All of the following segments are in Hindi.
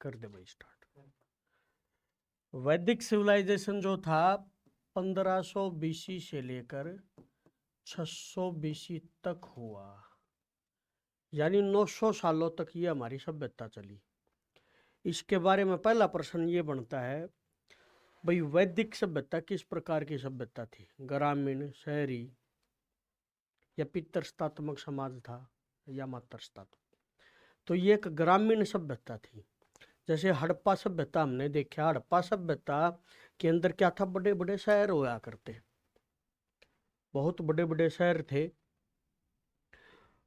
कर दे भाई स्टार्ट। वैदिक सिविलाइजेशन जो था 1500 बीसी से लेकर 600 बीसी तक हुआ, यानी 900 सालों तक ये हमारी सभ्यता चली। इसके बारे में पहला प्रश्न ये बनता है भाई वैदिक सभ्यता किस प्रकार की सभ्यता थी? ग्रामीण, शहरी या पितृसत्तात्मक समाज था या मातृसत्तात्मक? तो ये एक ग्रामीण सभ्यता थी। जैसे हड़प्पा सभ्यता हमने देखा, हड़प्पा सभ्यता के अंदर क्या था, बड़े बड़े शहर हुआ करते, बहुत बड़े बड़े शहर थे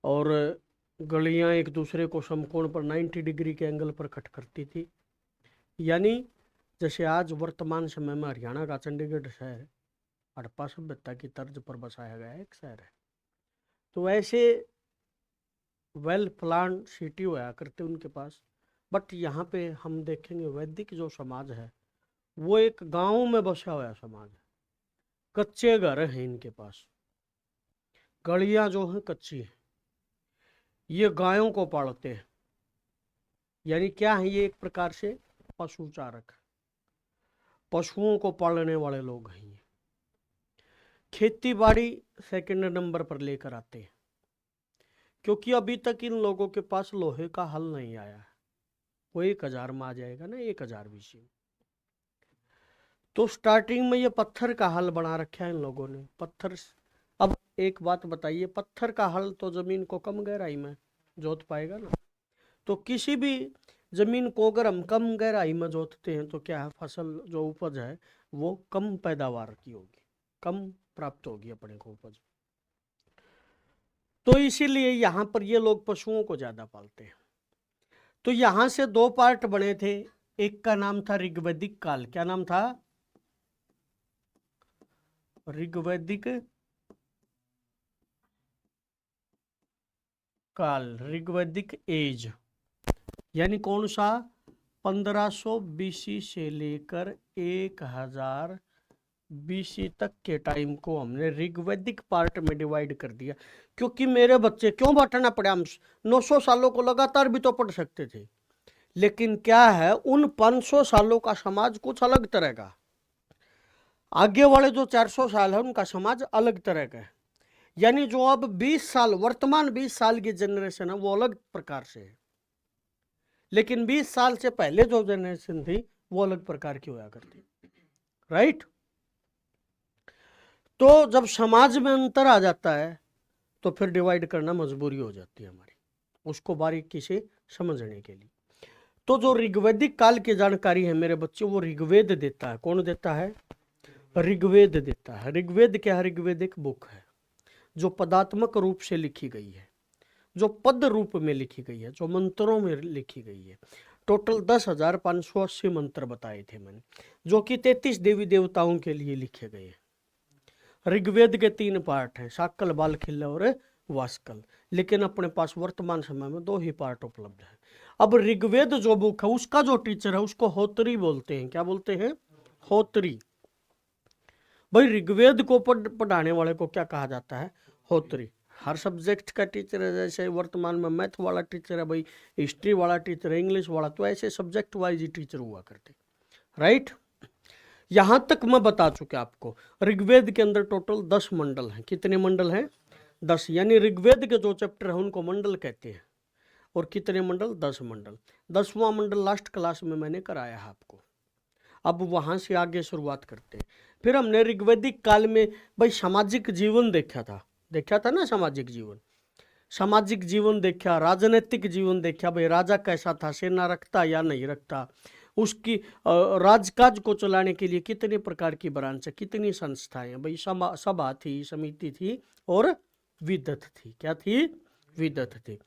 और गलियां एक दूसरे को समकोण पर 90 डिग्री के एंगल पर कट करती थी। यानी जैसे आज वर्तमान समय में हरियाणा का चंडीगढ़ शहर हड़प्पा सभ्यता की तर्ज पर बसाया गया एक शहर है। तो ऐसे वेल प्लान सिटी हुआ करते उनके पास। बट यहाँ पे हम देखेंगे वैदिक जो समाज है वो एक गांव में बसा हुआ समाज है। कच्चे घर हैं इनके पास, गलियां जो हैं कच्ची हैं। ये गायों को पालते हैं, यानी क्या है, ये एक प्रकार से पशु चारक, पशुओं को पालने वाले लोग हैं। ये खेती बाड़ी सेकंड नंबर पर लेकर आते हैं, क्योंकि अभी तक इन लोगों के पास लोहे का हल नहीं आया है। वो 1000 में आ जाएगा ना, 1000 बीसी में। तो स्टार्टिंग में ये पत्थर का हल बना रखा है इन लोगों ने, पत्थर। अब एक बात बताइए, पत्थर का हल तो जमीन को कम गहराई में जोत पाएगा ना। तो किसी भी जमीन को अगर हम कम गहराई में जोतते हैं तो क्या है, फसल जो उपज है वो कम पैदावार की होगी, कम प्राप्त होगी अपने को उपज। तो इसीलिए यहाँ पर ये लोग पशुओं को ज्यादा पालते हैं। तो यहाँ से दो पार्ट बने थे, एक का नाम था ऋग्वैदिक काल। क्या नाम था? ऋग्वैदिक काल, ऋग्वैदिक एज। यानी कौन सा? 1500 बीसी से लेकर 1000 बीसी तक के टाइम को हमने ऋग्वैदिक पार्ट में डिवाइड कर दिया। क्योंकि मेरे बच्चे क्यों बांटना पड़ा, हम 900 सालों को लगातार भी तो पढ़ सकते थे। लेकिन क्या है, उन 500 सालों का समाज कुछ अलग तरह का, आगे वाले जो 400 साल है उनका समाज अलग तरह का है। यानी जो अब 20 साल, वर्तमान 20 साल की जनरेशन है वो अलग प्रकार से है, लेकिन 20 साल से पहले जो जनरेशन थी वो अलग प्रकार की हुआ करती। राइट? तो जब समाज में अंतर आ जाता है तो फिर डिवाइड करना मजबूरी हो जाती है हमारी, उसको बारीकी से समझने के लिए। तो जो ऋग्वैदिक काल की जानकारी है मेरे बच्चे, वो ऋग्वेद देता है। कौन देता है? ऋग्वेद देता है। ऋग्वेद क्या है? ऋग्वेद एक बुक है जो पदात्मक रूप से लिखी गई है, जो पद रूप में लिखी गई है, जो मंत्रों में लिखी गई है। टोटल 10,580 मंत्र बताए थे मैंने, जो कि 33 देवी देवताओं के लिए लिखे गए हैं। ऋग्वेद के 3 पार्ट हैं, शाक्ल, बालखिल्य और वास्कल। लेकिन अपने पास वर्तमान समय में 2 ही पार्ट उपलब्ध है। अब ऋग्वेद जो बुक है उसका जो टीचर है उसको होत्री बोलते हैं। क्या बोलते हैं? होत्री। भाई ऋग्वेद को पढ़ाने वाले को क्या कहा जाता है? होत्री। हर सब्जेक्ट का टीचर है, जैसे वर्तमान में मैथ वाला टीचर है भाई, हिस्ट्री वाला टीचर है, इंग्लिश वाला, तो ऐसे सब्जेक्ट वाइज ही टीचर हुआ करते। राइट? यहां तक मैं बता चुका आपको। ऋग्वेद के अंदर टोटल 10 मंडल हैं। कितने मंडल हैं? 10। यानी ऋग्वेद के जो चैप्टर है उनको मंडल कहते हैं। और कितने मंडल? 10 मंडल। 10वां मंडल लास्ट क्लास में मैंने कराया है आपको। अब वहां से आगे शुरुआत करते हैं। फिर हमने ऋग्वैदिक काल में भाई सामाजिक जीवन देखा था ना, सामाजिक जीवन। सामाजिक जीवन देखा, राजनीतिक जीवन देखा, भाई राजा कैसा था, सेना रखता या नहीं रखता, उसकी राजकाज को चलाने के लिए कितने प्रकार की ब्रांच है, कितनी संस्थाएं, भाई सभा थी, समिति थी और विदत थी। क्या थी? विदत थी।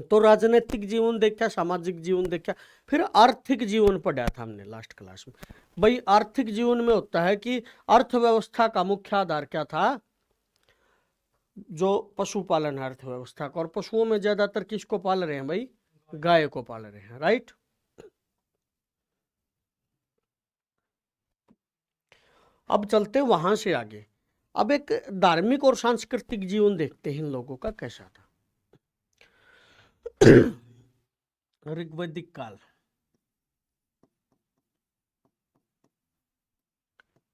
तो राजनीतिक जीवन देखा, सामाजिक जीवन देखा, फिर आर्थिक जीवन पढ़ा था हमने लास्ट क्लास में। भाई आर्थिक जीवन में होता है कि अर्थव्यवस्था का मुख्य आधार क्या था? जो पशुपालन है अर्थव्यवस्था का, और पशुओं में ज्यादातर किसको पाल रहे हैं भाई? गाय को पाल रहे हैं। राइट? अब चलते वहां से आगे। अब एक धार्मिक और सांस्कृतिक जीवन देखते हैं इन लोगों का कैसा था। ऋग्वैदिक काल,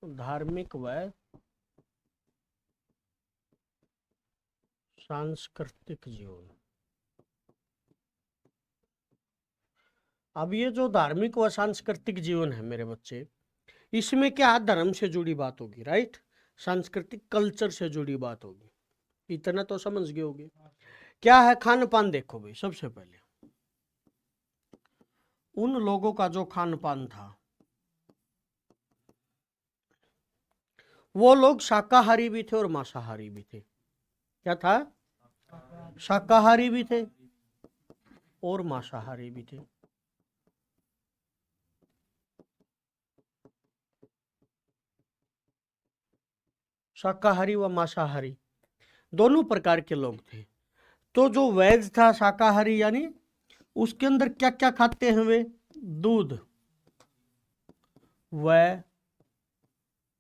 धार्मिक व सांस्कृतिक जीवन। अब ये जो धार्मिक व सांस्कृतिक जीवन है मेरे बच्चे, इसमें क्या धर्म से जुड़ी बात होगी, राइट, सांस्कृतिक कल्चर से जुड़ी बात होगी, इतना तो समझ गए होगे। क्या है खान पान, देखो भाई, सबसे पहले उन लोगों का जो खान पान था, वो लोग शाकाहारी भी थे और मांसाहारी भी थे। क्या था? शाकाहारी भी थे और मांसाहारी भी थे। शाकाहारी व मांसाहारी दोनों प्रकार के लोग थे। तो जो वेज था शाकाहारी, यानी उसके अंदर क्या क्या खाते हैं वे? दूध व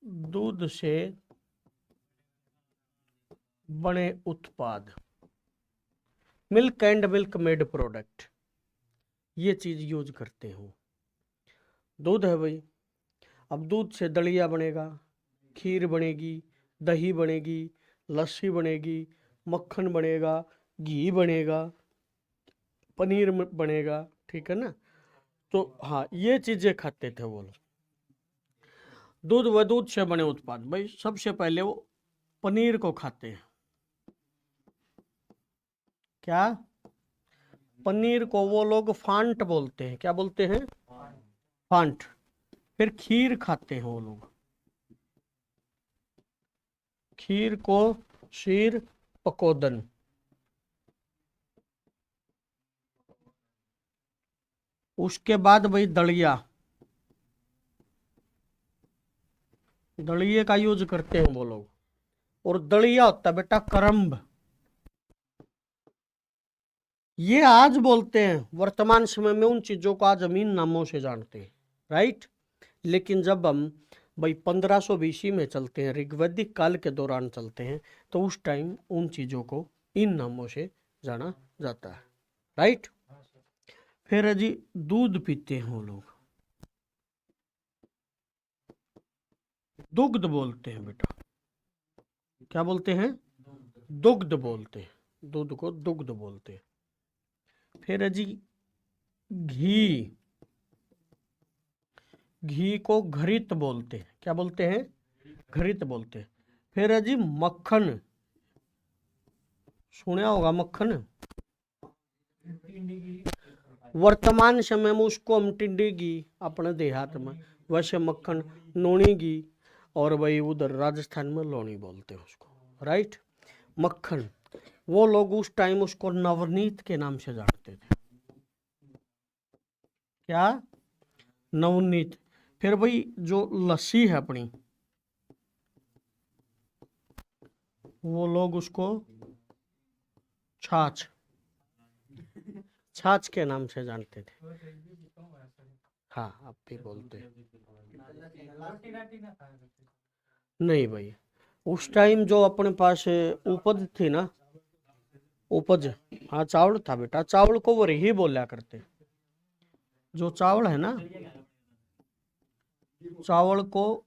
दूध से बने उत्पाद, milk and milk made product, ये चीज यूज करते हो। दूध है भाई, अब दूध से दलिया बनेगा, खीर बनेगी, दही बनेगी, लस्सी बनेगी, मक्खन बनेगा, घी बनेगा, पनीर बनेगा, ठीक है ना। तो हाँ, ये चीजें खाते थे वो लोग। दूध व दूध से बने उत्पाद, भाई सबसे पहले वो पनीर को खाते हैं। क्या? पनीर को वो लोग फांट बोलते हैं। क्या बोलते हैं? फांट। फिर खीर खाते हैं वो लोग, खीर को शीर पकोदन। उसके बाद भाई दलिया, दलिये का यूज करते हैं वो लोग। और दलिया होता है बेटा करम्ब, ये आज बोलते हैं, वर्तमान समय में उन चीजों को आज हम इन नामों से जानते हैं, राइट। लेकिन जब हम भाई 1500 BC में चलते हैं, ऋग्वैदिक काल के दौरान चलते हैं, तो उस टाइम उन चीजों को इन नामों से जाना जाता है, राइट। फिर है जी दूध पीते हैं वो लोग, दुग्ध बोलते हैं बेटा। क्या बोलते हैं? दुग्ध बोलते हैं, दूध को दुग्ध बोलते हैं। फिर है जी घी, घी को घृत बोलते हैं। क्या बोलते हैं? घृत बोलते हैं। फिर है जी मक्खन, सुना होगा मक्खन, वर्तमान समय में उसको हम टिंडी घी अपने देहात में, वैसे मक्खन नोनी घी, और भाई उधर राजस्थान में लोनी बोलते हैं उसको, राइट। मक्खन, वो लोग उस टाइम उसको नवनीत के नाम से जानते थे। क्या? नवनीत। फिर भाई जो लस्सी है अपनी, वो लोग उसको छाछ, छाछ के नाम से जानते थे। हाँ, आप भी बोलते हैं। नहीं भाई, उस टाइम जो अपने पास उपज थी ना, उपज, हाँ चावल था बेटा, चावल को वो रही बोला करते। जो चावल है ना, चावल को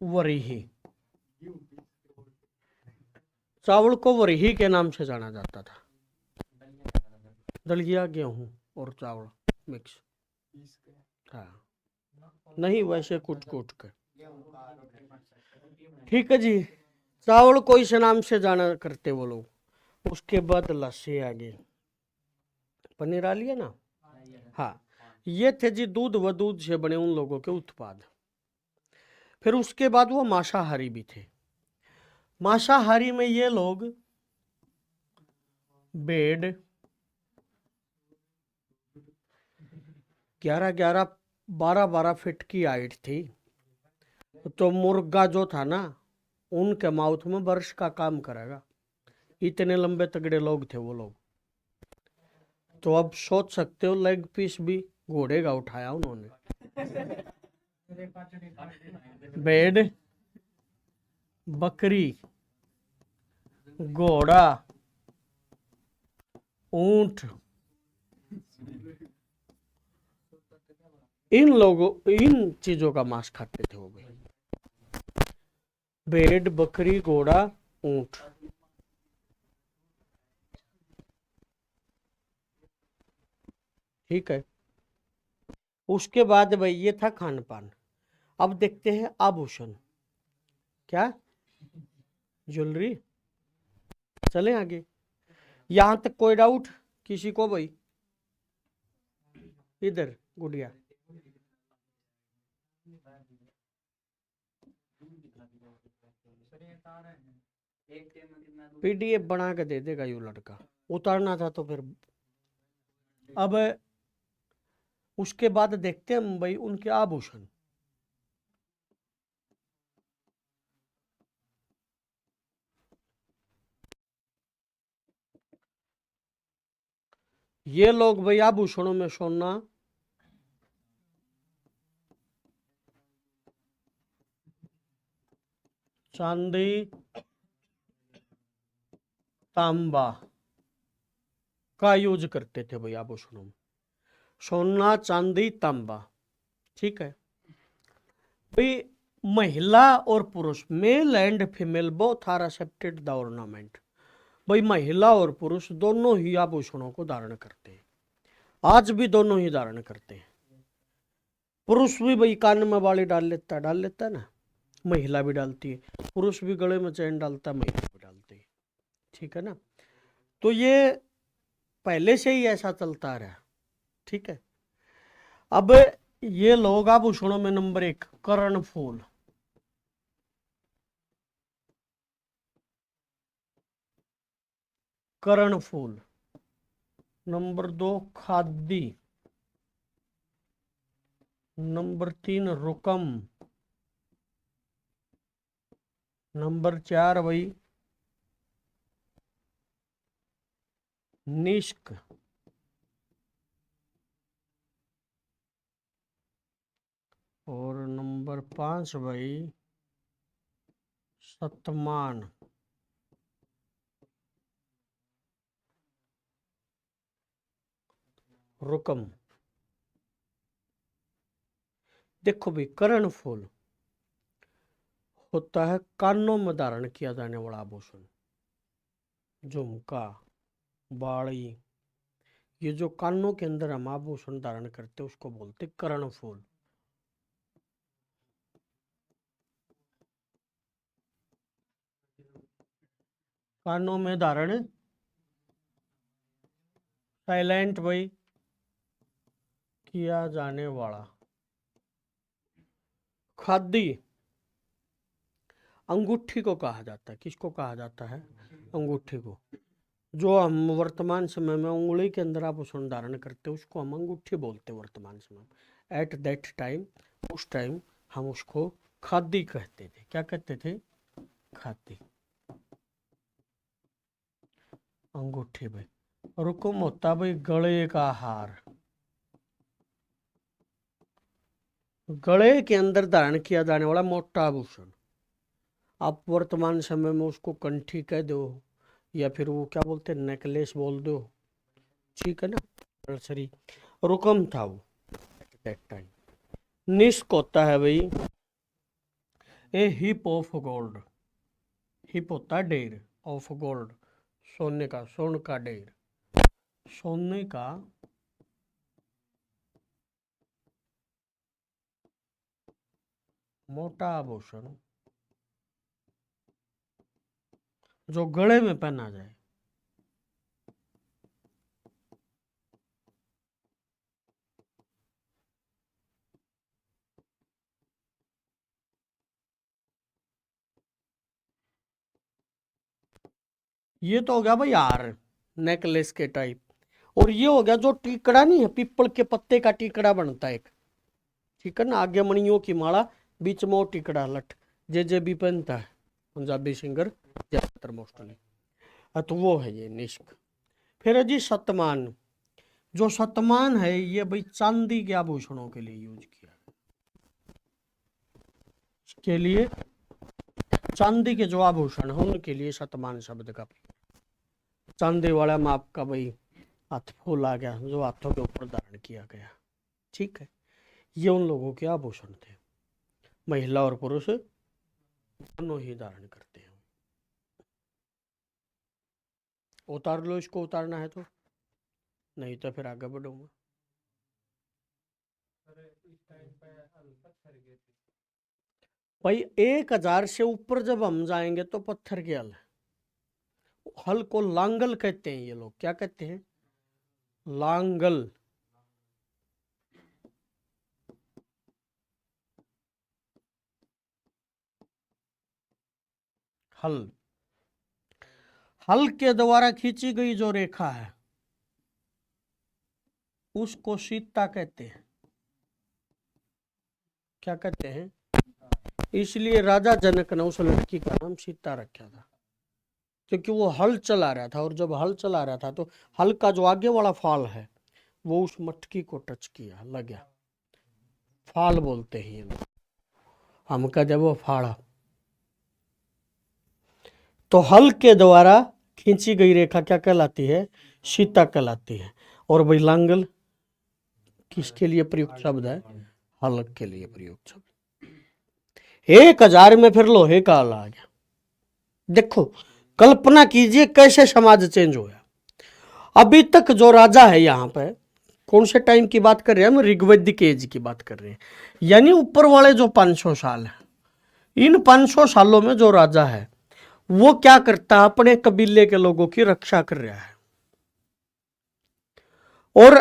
वरीही, चावल को वरीही के नाम से जाना जाता था। दलिया गेहूं और चावल मिक्स, हाँ, नहीं वैसे कुट कुट कर, ठीक है जी। चावल को इस नाम से जाना करते वो लोग। उसके बाद लस्सी आ गई, पनीर आ लिया ना, हाँ। ये थे जी दूध व दूध से बने उन लोगों के उत्पाद। फिर उसके बाद वो मांसाहारी भी थे। मांसाहारी में ये लोग बेड 11-11, 12-12 फीट की हाइट थी, तो मुर्गा जो था ना, उनके माउथ में वर्ष का काम करेगा, इतने लंबे तगड़े लोग थे वो लोग। तो अब सोच सकते हो, लेग पीस भी घोड़े का उठाया उन्होंने। भेड़, बकरी, घोड़ा, ऊंट, इन लोगों, इन चीजों का मांस खाते थे वो भाई। भेड़, बकरी, घोड़ा, ऊंट। ठीक है। उसके बाद भाई ये था खान पान। अब देखते हैं आभूषण। क्या? ज्वेलरी। चलें आगे। यहां तक कोई डाउट किसी को भाई? इधर गुड़िया। पीडीएफ बना के दे देगा यू लड़का। उतारना था तो फिर। अब उसके बाद देखते हैं भाई उनके आभूषण। ये लोग भाई आभूषणों में सोना, चांदी, तांबा का यूज करते थे भाई आभूषणों में। सोना, चांदी, तांबा। ठीक है भाई। महिला और पुरुष, male and female both are accepted the ornament. भाई महिला और पुरुष दोनों ही आभूषणों को धारण करते हैं। आज भी दोनों ही धारण करते हैं। पुरुष भी भाई कान में वाली डाल लेता है ना। महिला भी डालती है। पुरुष भी गले में चैन डालता है, महिला भी डालती है। ठीक है ना। तो ये पहले से ही ऐसा चलता रहा। ठीक है। अब ये लोग आभूषणों में number 1 कर्णफूल। कर्णफूल। Number 2 khadi. Number 3 रुकम। Number 4 भाई निष्क। और नंबर 5 भाई सतमान। रुकम। देखो भाई कर्णफूल होता है कानों में धारण किया जाने वाला आभूषण। झुमका, बाड़ी, ये जो कानों के अंदर हम आभूषण धारण करते उसको बोलते कर्णफूल। कानों में धारण, साइलेंट भाई किया जाने वाला। खादी अंगूठी को कहा जाता है। किसको कहा जाता है? अंगूठी को। जो हम वर्तमान समय में उंगली के अंदर आभूषण धारण करते हैं उसको हम अंगूठी बोलते हैं वर्तमान समय में। एट दैट टाइम, उस टाइम हम उसको खादी कहते थे। क्या कहते थे? खादी। अंगूठी भाई। रुकुम होता भाई गले का हार। गले के अंदर धारण किया जाने वाला मोटा आभूषण। आप वर्तमान समय में उसको कंठी कह दो या फिर वो क्या बोलते हैं नेकलेस बोल दो। ठीक है ना। सरी रुकम था वो एट दैट टाइम। निष्क होता है भाई ए हिप ऑफ गोल्ड। हिप होता है ढेर, ऑफ गोल्ड सोने का, स्वर्ण का ढेर। सोने का मोटा आभूषण जो गले में पहना जाए। ये तो हो गया भाई हार, नेकलेस के टाइप। और ये हो गया जो टीकड़ा नहीं है, पीपल के पत्ते का टीकड़ा बनता है एक। ठीक है ना। आगे मणियों की माला, बीच में वो टीकड़ा लठ, जे भी पहनता है पंजाबी सिंगर ज्यादातर मोस्टली। तो वो है ये निष्क। फिर है जी सतमान। जो सतमान है ये भाई चांदी के आभूषणों के लिए यूज किया। के लिए चांदी के जो आभूषण है उनके लिए सतमान शब्द का। चांदी वाला माप का भाई हाथ फूल आ गया जो हाथों के ऊपर धारण किया गया। ठीक है। ये उन लोगों के आभूषण थे। महिला और पुरुष दोनों ही धारण करते हैं। उतार लो इसको, उतारना है तो, नहीं तो फिर आगे बढ़ूंगा। भाई 1000 से ऊपर जब हम जाएंगे तो पत्थर के हल है। हल को लांगल कहते हैं ये लोग, क्या कहते हैं? लांगल। हल, हल के द्वारा खींची गई जो रेखा है उसको सीता कहते हैं। क्या कहते हैं? इसलिए राजा जनक ने उस लड़की का नाम सीता रखा था, क्योंकि वो हल चला रहा था, और जब हल चला रहा था तो हल का जो आगे वाला फाल है वो उस मटकी को टच किया, लग गया। फाल बोलते हैं ये लोग, हम कहते वो फाड़ा। तो हल के द्वारा खींची गई रेखा क्या कहलाती है? सीता कहलाती है। और भाई लांगल किसके लिए प्रयुक्त शब्द है? हल के लिए प्रयुक्त शब्द। 1000 में फिर लोहे का हल आ गया। देखो कल्पना कीजिए कैसे समाज चेंज हुआ। अभी तक जो राजा है यहाँ पे, कौन से टाइम की बात कर रहे हैं हम? ऋग्वैदिक एज की बात कर रहे हैं, यानी ऊपर वाले जो 500 साल है, इन 500 सालों में जो राजा है वो क्या करता है? अपने कबीले के लोगों की रक्षा कर रहा है, और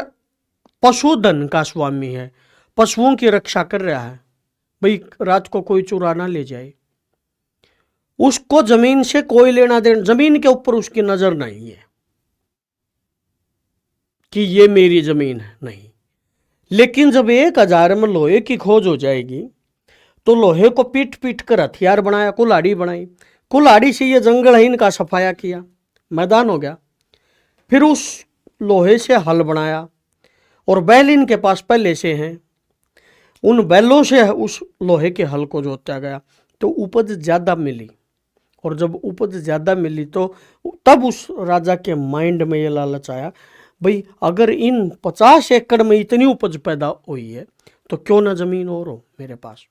पशुधन का स्वामी है, पशुओं की रक्षा कर रहा है। भाई रात को कोई चुरा ना ले जाए, उसको जमीन से कोई लेना देना, जमीन के ऊपर उसकी नजर नहीं है कि ये मेरी जमीन है, नहीं। लेकिन जब 1000 में लोहे की खोज हो जाएगी तो लोहे को पीट पीट कर हथियार बनाया, कुल्हाड़ी बनाई, कुल्हाड़ी से ये जंगल है इनका सफाया किया, मैदान हो गया। फिर उस लोहे से हल बनाया, और बैल इनके पास पहले से हैं, उन बैलों से उस लोहे के हल को जोता गया, तो उपज ज्यादा मिली। और जब उपज ज्यादा मिली तो तब उस राजा के माइंड में ये लालच आया, भाई अगर इन 50 एकड़ में इतनी उपज पैदा हुई है तो क्यों ना जमीन और हो मेरे पास।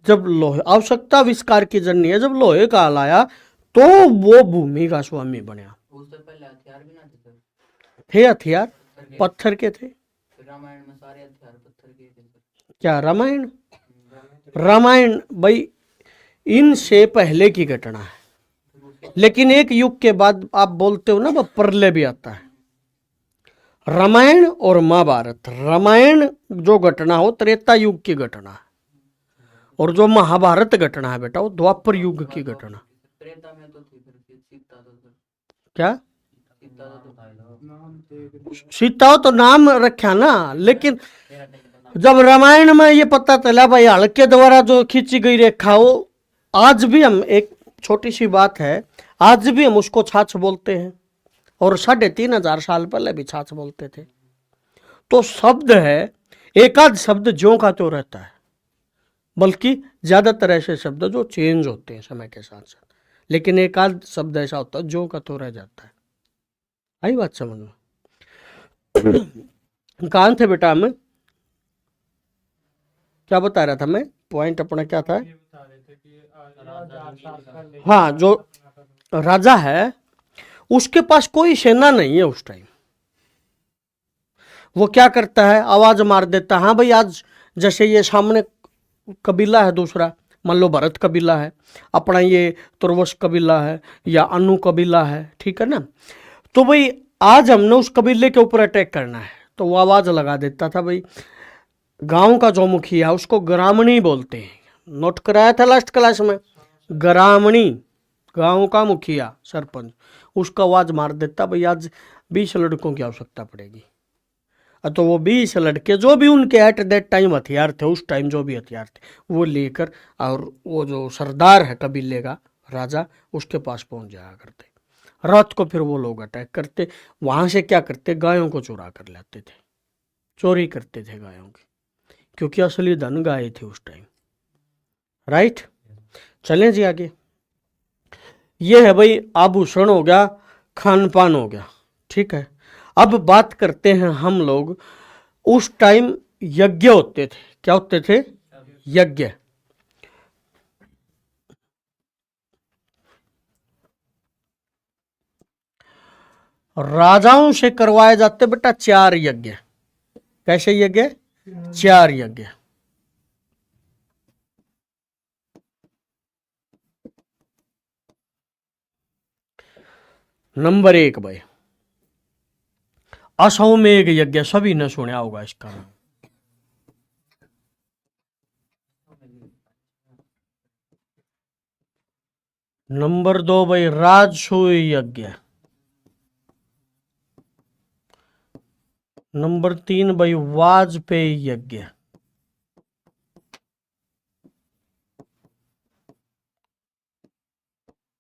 जब लोहे, आवश्यकता आविष्कार की जननी है, जब लोहे का हल आया तो वो भूमि का स्वामी बना। उससे पहले हथियार भी ना थे सर? थे हथियार, पत्थर के थे। रामायण में सारे हथियार पत्थर के थे सर। क्या रामायण? रामायण भाई इनसे पहले की घटना है, लेकिन एक युग के बाद आप बोलते हो ना वो प्रलय भी आता है। रामायण और महाभारत, रामायण जो घटना हो त्रेता युग की घटना है, और जो महाभारत घटना है बेटा वो द्वापर युग की घटना। त्रेता में तो थी फिर सीता तो सर। क्या? सीता तो सीता तो नाम रखा ना, लेकिन जब रामायण में ये पता चला भाई हल के द्वारा जो खींची गई रेखा, वो आज भी हम, एक छोटी सी बात है, आज भी हम उसको छाछ बोलते हैं, और 3500 साल पहले भी छाछ बोलते थे। तो शब्द है, एक आध शब्द ज्यों का तो रहता है, बल्कि ज्यादातर ऐसे शब्द जो चेंज होते हैं समय के साथ साथ, लेकिन एक आध शब्द ऐसा होता है ज्यों का तो रह जाता है। आई बात समझ में? कहां थे बेटा हमें? क्या बता रहा था मैं? पॉइंट अपना क्या था? हाँ, जो राजा है उसके पास कोई सेना नहीं है उस टाइम। वो क्या करता है? आवाज मार देता है, हाँ भाई आज जैसे ये सामने कबीला है दूसरा, मान लो भरत कबीला है, अपना ये तुर्वस कबीला है या अनु कबीला है, ठीक है ना, तो भाई आज हमने उस कबीले के ऊपर अटैक करना है, तो वो आवाज लगा देता था। भाई गांव का जो मुखिया है उसको ग्रामणी बोलते हैं, नोट कराया था लास्ट क्लास में, ग्रामणी, गांव का मुखिया सरपंच, उसका आवाज मार देता भाई आज 20 लड़कों की आवश्यकता पड़ेगी। तो वो 20 लड़के जो भी उनके एट दैट टाइम हथियार थे, उस टाइम जो भी हथियार थे वो लेकर, और वो जो सरदार है कबीले का राजा, उसके पास पहुंच जाया करते। रात को फिर वो लोग अटैक करते, वहां से क्या करते? गायों को चुरा कर लाते थे, चोरी करते थे गायों की, क्योंकि असली धन गाय थी उस टाइम। राइट, चलें जी आगे। ये है भाई आभूषण हो गया, खान पान हो गया, ठीक है। अब बात करते हैं हम लोग, उस टाइम यज्ञ होते थे। क्या होते थे? यज्ञ। राजाओं से करवाए जाते बेटा 4 यज्ञ। कैसे यज्ञ? 4 यज्ञ। नंबर 1 भाई अश्वमेध यज्ञ, सभी ने सुना होगा इसका नाम। नंबर 2 भाई राजसूय यज्ञ। नंबर 3 भाई वाजपेयी यज्ञ।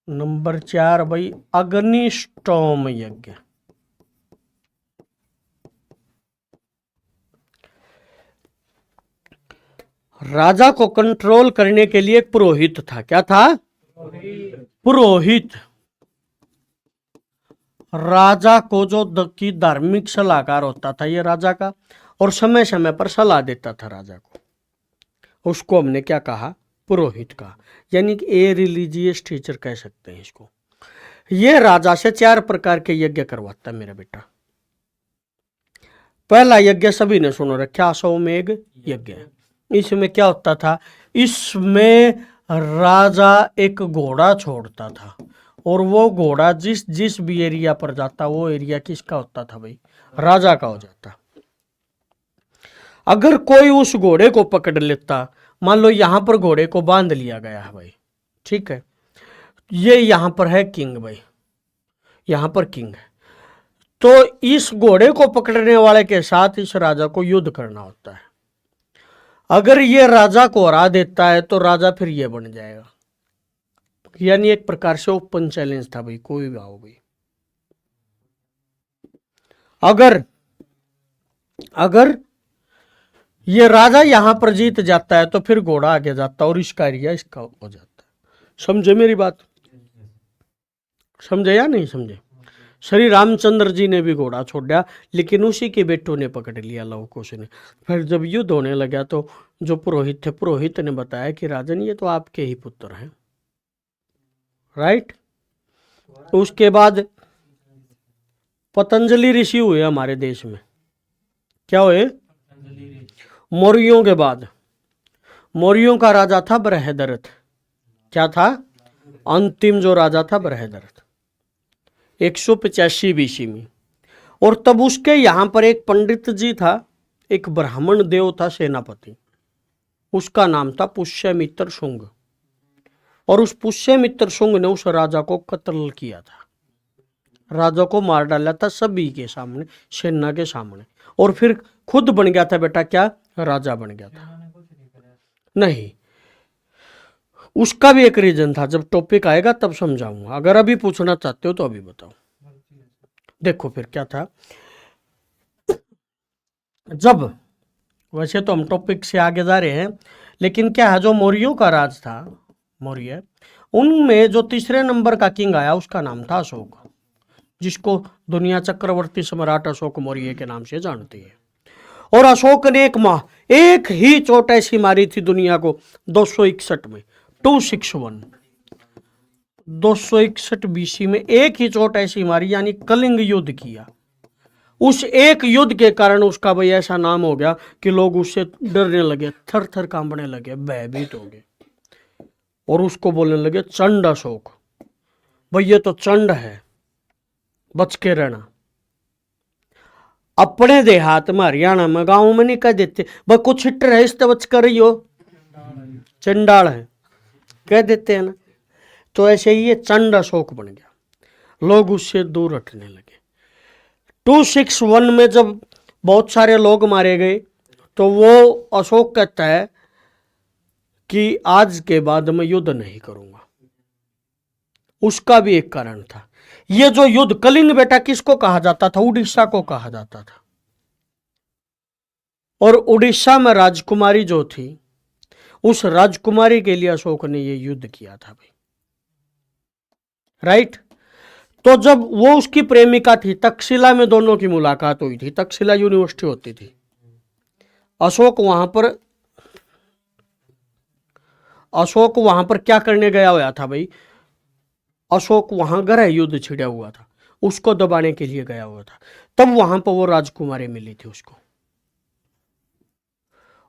नंबर 4 भाई अग्निष्टोम यज्ञ। राजा को कंट्रोल करने के लिए एक पुरोहित था। क्या था? पुरोहित। राजा को जो की धार्मिक सलाहकार होता था ये राजा का, और समय समय पर सलाह देता था राजा को, उसको हमने क्या कहा? पुरोहित का, यानी कि ए रिलीजियस टीचर कह सकते हैं इसको। ये राजा से 4 प्रकार के यज्ञ करवाता मेरा बेटा। पहला यज्ञ सभी ने सुनो रखा, अश्वमेध यज्ञ। इसमें क्या होता था? इसमें राजा एक घोड़ा छोड़ता था, और वो घोड़ा जिस जिस भी एरिया पर जाता वो एरिया किसका होता था भाई? राजा का हो जाता। अगर कोई उस घोड़े को पकड़ लेता, मान लो यहां पर घोड़े को बांध लिया गया है भाई, ठीक है, ये यहां पर है किंग भाई, यहां पर किंग है, तो इस घोड़े को पकड़ने वाले के साथ इस राजा को युद्ध करना होता है। अगर ये राजा को हरा देता है तो राजा फिर ये बन जाएगा, यानी एक प्रकार से ओपन चैलेंज था भाई, कोई भी आओ भाई। अगर ये राजा यहां पर जीत जाता है तो फिर घोड़ा आगे जाता है और इसका एरिया इसका हो जाता है। समझे मेरी बात? समझे या नहीं समझे? श्री रामचंद्र जी ने भी घोड़ा छोड़ा, लेकिन उसी के बेटों ने पकड़ लिया लवकुश ने। फिर जब युद्ध होने लगा तो जो पुरोहित थे, पुरोहित ने बताया कि राजन ये तो आपके ही पुत्र हैं, राइट। उसके बाद पतंजलि ऋषि हुए हमारे देश में। क्या हुए? मौर्यों के बाद मौर्यों का राजा था बृहदरथ। क्या था? अंतिम जो राजा था बृहदरथ, 185 बीसी में। और तब उसके यहां पर एक पंडित जी था, एक ब्राह्मण देव था सेनापति, उसका नाम था पुष्यमित्र शुंग। और उस पुष्यमित्र शुंग ने उस राजा को कत्ल किया था, राजा को मार डाला था सभी के सामने, सेना के सामने, और फिर खुद बन गया था बेटा, क्या? राजा बन गया था। नहीं, उसका भी एक रीजन था, जब टॉपिक आएगा तब समझाऊंगा। अगर अभी पूछना चाहते हो तो अभी बताओ। देखो फिर क्या था, जब वैसे तो हम टॉपिक से आगे जा रहे हैं, लेकिन क्या है, जो मौर्यों का राज था, मौर्य, उनमें जो तीसरे नंबर का किंग आया उसका नाम था अशोक, जिसको दुनिया चक्रवर्ती सम्राट अशोक मौर्य के नाम से जानती है। और अशोक ने एक ही चोट ऐसी मारी थी दुनिया को 261 में, 261 261 बीसी में एक ही चोट ऐसी मारी, यानी कलिंग युद्ध किया। उस एक युद्ध के कारण उसका भाई ऐसा नाम हो गया कि लोग उससे डरने लगे, थर थर कांपने लगे, भयभीत हो गए, और उसको बोलने लगे चंड अशोक। भाई ये तो चंड है, बच के रहना। अपने देहात में हरियाणा में गांव में नहीं कह देते भाई कुछ छिट्टर है इससे बच कर रही हो, चंडाल है, कह देते हैं ना। तो ऐसे ही ये चंड अशोक बन गया, लोग उससे दूर हटने लगे। 261 में जब बहुत सारे लोग मारे गए तो वो अशोक कहता है कि आज के बाद मैं युद्ध नहीं करूंगा। उसका भी एक कारण था, ये जो युद्ध कलिंग बेटा किसको कहा जाता था? उड़ीसा को कहा जाता था। और उड़ीसा में राजकुमारी जो थी, उस राजकुमारी के लिए अशोक ने ये युद्ध किया था भाई, राइट। तो जब वो उसकी प्रेमिका थी, तक्षशिला में दोनों की मुलाकात हुई थी, तक्षशिला यूनिवर्सिटी होती थी, अशोक वहां पर क्या करने गया हुआ था भाई? अशोक वहां ग्रह युद्ध छिड़ा हुआ था, उसको दबाने के लिए गया हुआ था। तब वहां पर वो राजकुमारी मिली थी उसको।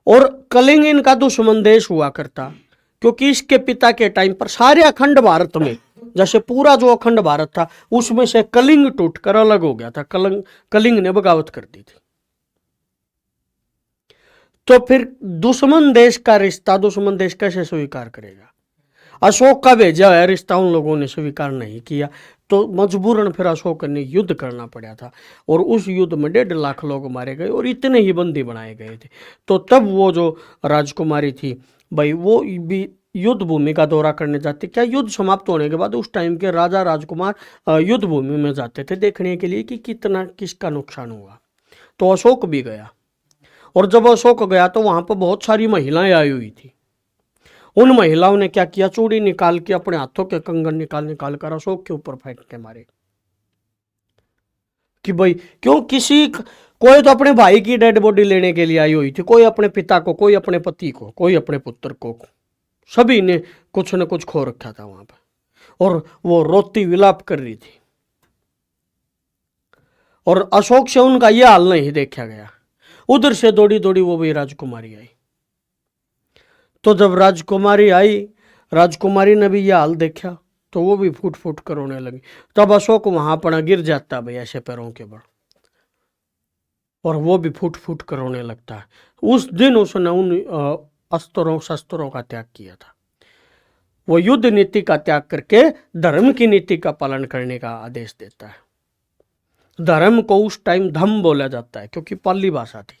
और कलिंग इनका दुश्मन देश हुआ करता, क्योंकि इसके पिता के टाइम पर सारे अखंड भारत में, जैसे पूरा जो अखंड भारत था उसमें से कलिंग टूटकर अलग हो गया था। कलिंग ने बगावत कर दी थी। तो फिर दुश्मन देश का रिश्ता दुश्मन देश कैसे स्वीकार करेगा? अशोक का भेजा है रिश्ता उन लोगों ने स्वीकार नहीं किया, तो मजबूरन फिर अशोक ने युद्ध करना पड़ा था। और उस युद्ध में 1.5 लाख लोग मारे गए और इतने ही बंदी बनाए गए थे। तो तब वो जो राजकुमारी थी भाई, वो भी युद्ध भूमि का दौरा करने जाते। क्या युद्ध समाप्त होने के बाद उस टाइम के राजा राजकुमार युद्ध भूमि में जाते थे देखने के लिए कि कितना किसका नुकसान हुआ। तो अशोक भी गया, और जब अशोक गया तो वहां पर बहुत सारी महिलाएं आई हुई थी। उन महिलाओं ने क्या किया, चूड़ी निकाल के अपने हाथों के कंगन निकाल कर अशोक के ऊपर फेंक के मारे कि भाई क्यों, कोई तो अपने भाई की डेड बॉडी लेने के लिए आई हुई थी, कोई अपने पिता को, कोई अपने पति को, कोई अपने पुत्र को, सभी ने कुछ न कुछ खो रखा था वहां पर। और वो रोती विलाप कर रही थी, और अशोक से उनका यह हाल नहीं देखा गया। उधर से दौड़ी दौड़ी वो भी राजकुमारी आई। तो जब राजकुमारी आई, राजकुमारी ने भी यह हाल देखा, तो वो भी फूट फूट कर रोने लगी। तब अशोक वहां पर गिर जाता भाई ऐसे पैरों के बल, और वो भी फूट फूट कर रोने लगता है। उस दिन उसने उन अस्त्रों शस्त्रों का त्याग किया था। वो युद्ध नीति का त्याग करके धर्म की नीति का पालन करने का आदेश देता है। धर्म को उस टाइम धम्म बोला जाता है, क्योंकि पाली भाषा थी।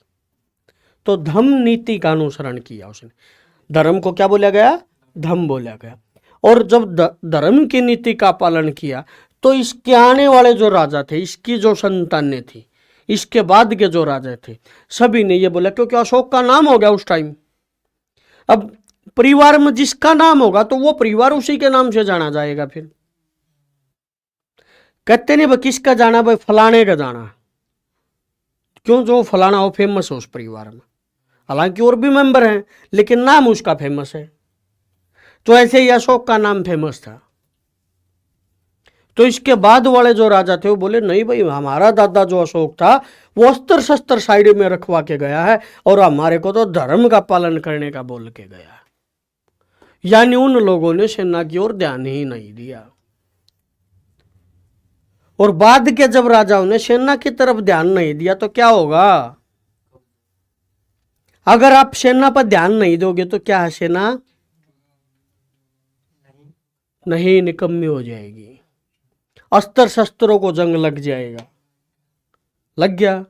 तो धम्म नीति का अनुसरण किया उसने। धर्म को क्या बोला गया? धम्म बोला गया। और जब धर्म की नीति का पालन किया, तो इसके आने वाले जो राजा थे, इसकी जो संतानें थी, इसके बाद के जो राजा थे, सभी ने ये बोला, क्योंकि अशोक का नाम हो गया उस टाइम। अब परिवार में जिसका नाम होगा तो वो परिवार उसी के नाम से जाना जाएगा। फिर कहते नहीं भाई किसका जाना, भाई फलाने का जाना, क्यों? जो फलाना हो फेमस हो उस परिवार में, हालांकि और भी मेंबर हैं लेकिन नाम उसका फेमस है। तो ऐसे ही अशोक का नाम फेमस था। तो इसके बाद वाले जो राजा थे वो बोले नहीं भाई, हमारा दादा जो अशोक था वो अस्त्र शस्त्र साइड में रखवा के गया है, और हमारे को तो धर्म का पालन करने का बोल के गया है। यानी उन लोगों ने सेना की ओर ध्यान ही नहीं दिया। और बाद के जब राजाओं ने सेना की तरफ ध्यान नहीं दिया तो क्या होगा? अगर आप सेना पर ध्यान नहीं दोगे तो क्या है, सेना नहीं निकम्मी हो जाएगी, अस्त्र शस्त्रों को जंग लग जाएगा। लग गया।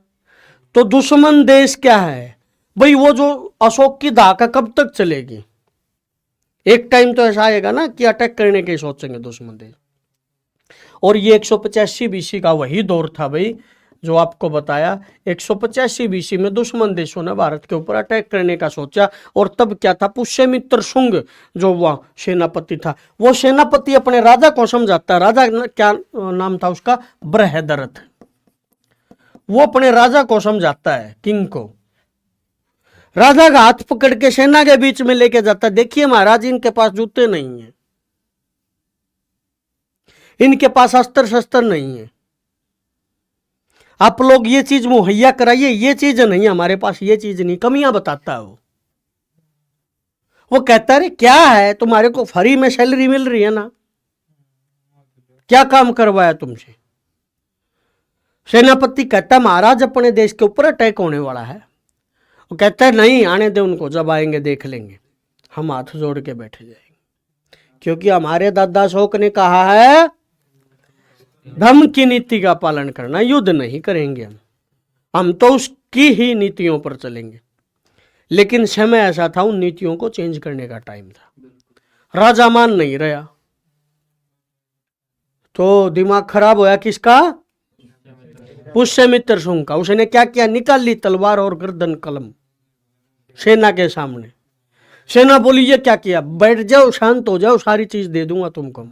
तो दुश्मन देश क्या है भाई, वो जो अशोक की धाका कब तक चलेगी? एक टाइम तो ऐसा आएगा ना कि अटैक करने के सोचेंगे दुश्मन देश। और ये 185 बीसी का वही दौर था भाई जो आपको बताया। 185 बीसी में दुश्मन देशों ने भारत के ऊपर अटैक करने का सोचा। और तब क्या था, पुष्यमित्र शुंग जो वह सेनापति था, वो सेनापति अपने राजा को समझाता, राजा क्या नाम था उसका, बृहदरथ। वो अपने राजा को समझाता है, किंग को। राजा का हाथ पकड़ के सेना के बीच में लेके जाता, देखिए महाराज इनके पास जूते नहीं है, इनके पास अस्त्र शस्त्र नहीं है, आप लोग ये चीज मुहैया कराइए, ये चीज नहीं हमारे पास, ये चीज नहीं, कमियां बताता है वो कहता है क्या है, तुम्हारे को फ्री में सैलरी मिल रही है ना, क्या काम करवाया तुमसे? सेनापति कहता महाराज अपने देश के ऊपर अटैक होने वाला है। वो कहता है नहीं, आने दे उनको, जब आएंगे देख लेंगे। हम हाथ जोड़ के बैठे जाएंगे, क्योंकि हमारे दादा अशोक ने कहा है धर्म की नीति का पालन करना, युद्ध नहीं करेंगे हम तो उसकी ही नीतियों पर चलेंगे। लेकिन समय ऐसा था, उन नीतियों को चेंज करने का टाइम था। राजा मान नहीं रहा, तो दिमाग खराब होया किसका? पुष्यमित्र शुंग का। उसने क्या किया, निकाल ली तलवार और गर्दन कलम सेना के सामने। सेना बोली ये क्या किया, बैठ जाओ, शांत हो जाओ, सारी चीज दे दूंगा तुमको।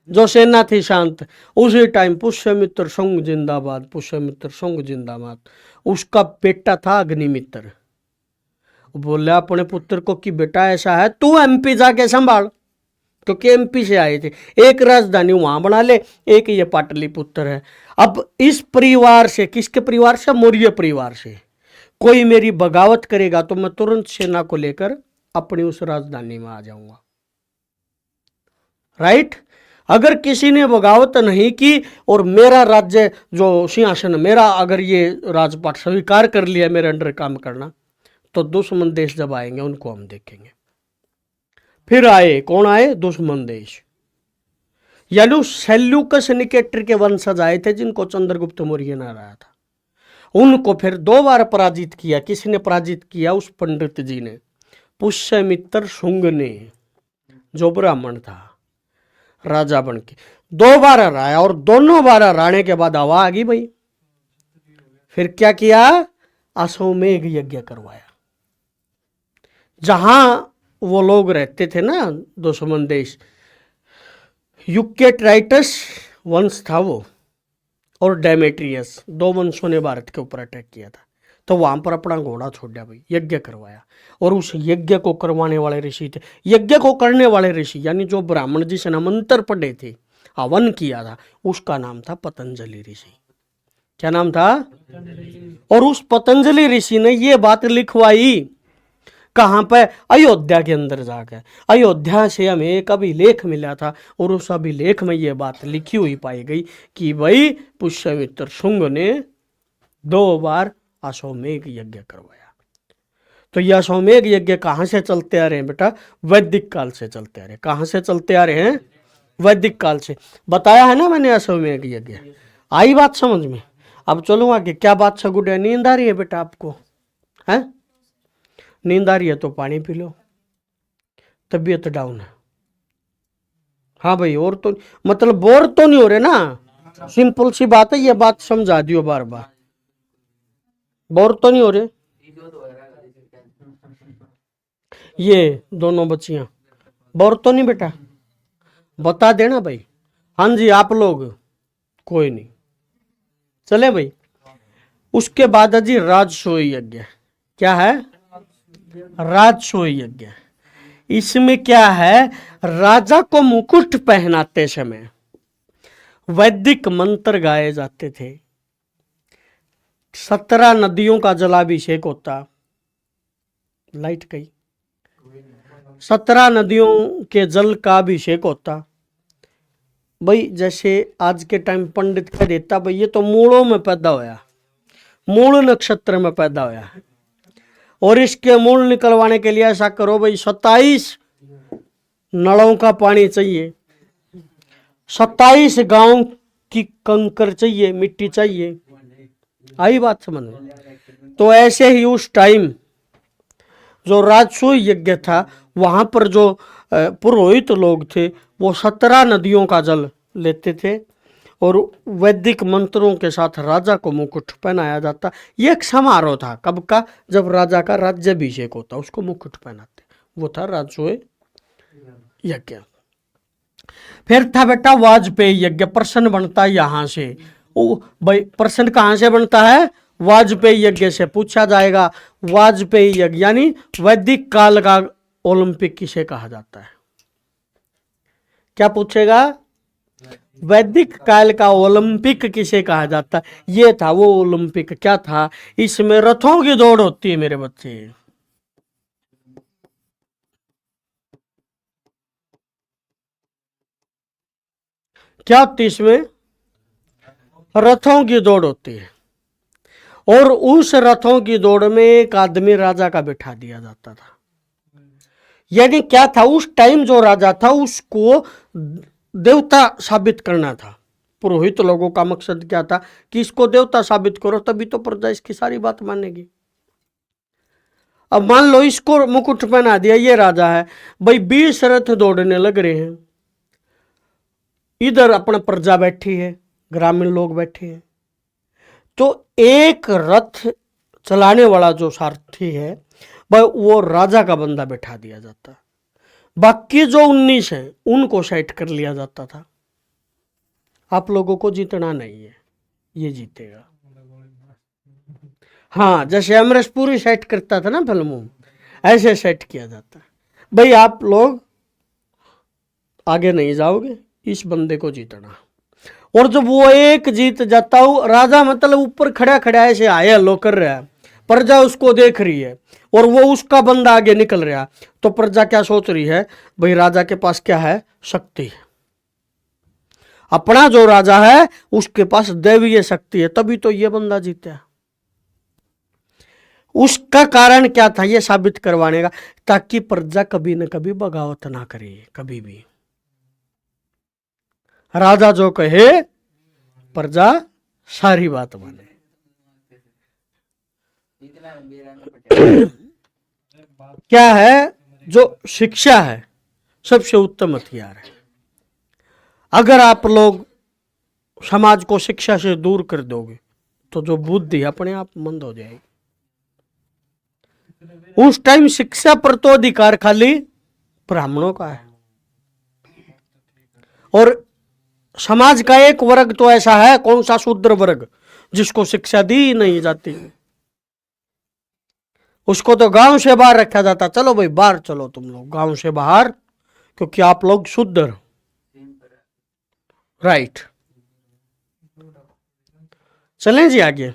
जो सेना थी शांत। उसी टाइम पुष्यमित्र शुंग जिंदाबाद, पुष्यमित्र शुंग जिंदाबाद। उसका बेटा था अग्निमित्र। बोले अपने पुत्र को कि बेटा ऐसा है, तू एमपी जाके संभाल, क्योंकि एमपी से आए थे। एक राजधानी वहां बना ले, एक ये पाटलिपुत्र है। अब इस परिवार से, किसके परिवार से? मौर्य परिवार से कोई मेरी बगावत करेगा तो मैं तुरंत सेना को लेकर अपनी उस राजधानी में आ जाऊंगा। राइट? अगर किसी ने बगावत नहीं की और मेरा राज्य जो सिंहासन मेरा, अगर ये राजपाट स्वीकार कर लिया मेरे अंडर काम करना, तो दुश्मन देश जब आएंगे उनको हम देखेंगे। फिर आए, कौन आए? दुश्मन देश। यानी सेल्यूकस निकेटर के वंशज आए थे जिनको चंद्रगुप्त मौर्य ने हराया था। उनको फिर 2 बार पराजित किया। किसने पराजित किया? उस पंडित जी ने, पुष्यमित्र शुंग ने, जो ब्राह्मण था, राजा बन के 2 बार हराया। और दोनों बार हराने के बाद हवा आ गई भाई। फिर क्या किया? अश्वमेघ यज्ञ करवाया। जहां वो लोग रहते थे ना, दुश्मन देश, यूकेट्राइटस वंश था वो, और डेमेट्रियस, 2 वंशों ने भारत के ऊपर अटैक किया था। तो वहां पर अपना घोड़ा छोड़ दिया भाई, यज्ञ करवाया। और उस यज्ञ को करवाने वाले ऋषि थे, यज्ञ को करने वाले ऋषि यानी जो ब्राह्मण जी से मंत्र पढ़े थे, हवन किया था, उसका नाम था पतंजलि ऋषि। क्या नाम था? और उस पतंजलि ऋषि ने ये बात लिखवाई कहां पे? अयोध्या के अंदर जाकर। अयोध्या से हमें एक अभिलेख मिला था और उस अभिलेख में ये बात लिखी हुई पाई गई कि भाई पुष्यमित्र शुंग ने 2 बार अश्वमेघ यज्ञ करवाया। तो यह अश्वमेघ यज्ञ कहां से चलते आ रहे हैं बेटा? वैदिक काल से चलते आ रहे हैं। कहां से चलते आ रहे हैं? वैदिक काल से। बताया है ना मैंने अश्वमेघ यज्ञ। आई बात समझ में? अब चलो आगे। क्या बात सगुड है? नींद आ रही है बेटा आपको? है नींद आ रही है तो पानी पी लो, तबीयत डाउन है। हाँ भाई, और तो मतलब बोर तो नहीं हो रहे ना? सिंपल सी बात है, ये बात समझा दियो बार बार। बोर तो नहीं हो रहे? ये दोनों बच्चियां बोर तो नहीं बेटा? बता देना भाई। हाँ जी, आप लोग कोई नहीं, चले भाई। उसके बाद है जी राजसूय यज्ञ। क्या है? राजसूय यज्ञ। इसमें क्या है? राजा को मुकुट पहनाते समय वैदिक मंत्र गाए जाते थे। 17 नदियों का जलाभिषेक होता। लाइट गई। 17 नदियों के जल का अभिषेक होता। भाई जैसे आज के टाइम पंडित कह देता भाई ये तो मूलों में पैदा होया, मूल नक्षत्र में पैदा होया है, और इसके मूल निकलवाने के लिए ऐसा करो भाई 27 नलों का पानी चाहिए, 27 गांव की कंकर चाहिए, मिट्टी चाहिए। आई बात समझ में? तो ऐसे ही उस टाइम जो राजसूय यज्ञ था वहां पर जो पुरोहित लोग थे वो 17 नदियों का जल लेते थे और वैदिक मंत्रों के साथ राजा को मुकुट पहनाया जाता। ये एक समारोह था। कब का? जब राजा का राज्याभिषेक होता उसको मुकुट पहनाते। वो था राजसूय यज्ञ। फिर था बेटा वाजपेयी यज्ञ। प्रश्न बनता है यहां से। भाई प्रश्न कहां से बनता है? वाजपेयी यज्ञ से पूछा जाएगा। वाजपेयी यज्ञ यानी वैदिक काल का ओलंपिक किसे कहा जाता है? क्या पूछेगा? वैदिक काल का ओलंपिक किसे कहा जाता है? ये था वो ओलंपिक। क्या था? इसमें रथों की दौड़ होती है मेरे बच्चे। क्या होती? इसमें रथों की दौड़ होती है और उस रथों की दौड़ में एक आदमी राजा का बिठा दिया जाता था। यानी क्या था? उस टाइम जो राजा था उसको देवता साबित करना था। पुरोहित लोगों का मकसद क्या था कि इसको देवता साबित करो तभी तो प्रजा इसकी सारी बात मानेगी। अब मान लो इसको मुकुट पहना दिया, ये राजा है भाई, 20 रथ दौड़ने लग रहे हैं, इधर अपना प्रजा बैठी है, ग्रामीण लोग बैठे हैं, तो एक रथ चलाने वाला जो सारथी है भाई वो राजा का बंदा बैठा दिया जाता। बाकी जो 19 हैं उनको सेट कर लिया जाता था। आप लोगों को जीतना नहीं है, ये जीतेगा। हाँ, जैसे अमरीश पुरी सेट करता था ना फिल्मों में, ऐसे सेट किया जाता है। भाई आप लोग आगे नहीं जाओगे, इस बंदे को जीतना। और जब वो एक जीत जाता हो, राजा मतलब ऊपर खड़ा खड़ा ऐसे आया लो कर रहा है, प्रजा उसको देख रही है और वो उसका बंदा आगे निकल रहा, तो प्रजा क्या सोच रही है, भाई राजा के पास क्या है, शक्ति है। अपना जो राजा है उसके पास दैवीय शक्ति है, तभी तो ये बंदा जीता। उसका कारण क्या था, ये साबित करवाने का, ताकि प्रजा कभी न कभी बगावत ना करे, कभी भी। राजा जो कहे प्रजा सारी बात माने। इतना मेरा नहीं पटेगा। क्या है, जो शिक्षा है सबसे उत्तम हथियार है। अगर आप लोग समाज को शिक्षा से दूर कर दोगे तो जो बुद्धि अपने आप मंद हो जाएगी। उस टाइम शिक्षा पर तो अधिकार खाली ब्राह्मणों का है, और समाज का एक वर्ग तो ऐसा है, कौन सा, शूद्र वर्ग, जिसको शिक्षा दी नहीं जाती। उसको तो गांव से बाहर रखा जाता, चलो भाई बाहर चलो तुम लोग गांव से बाहर, क्योंकि आप लोग शूद्र हो। राइट, चलें जी आगे।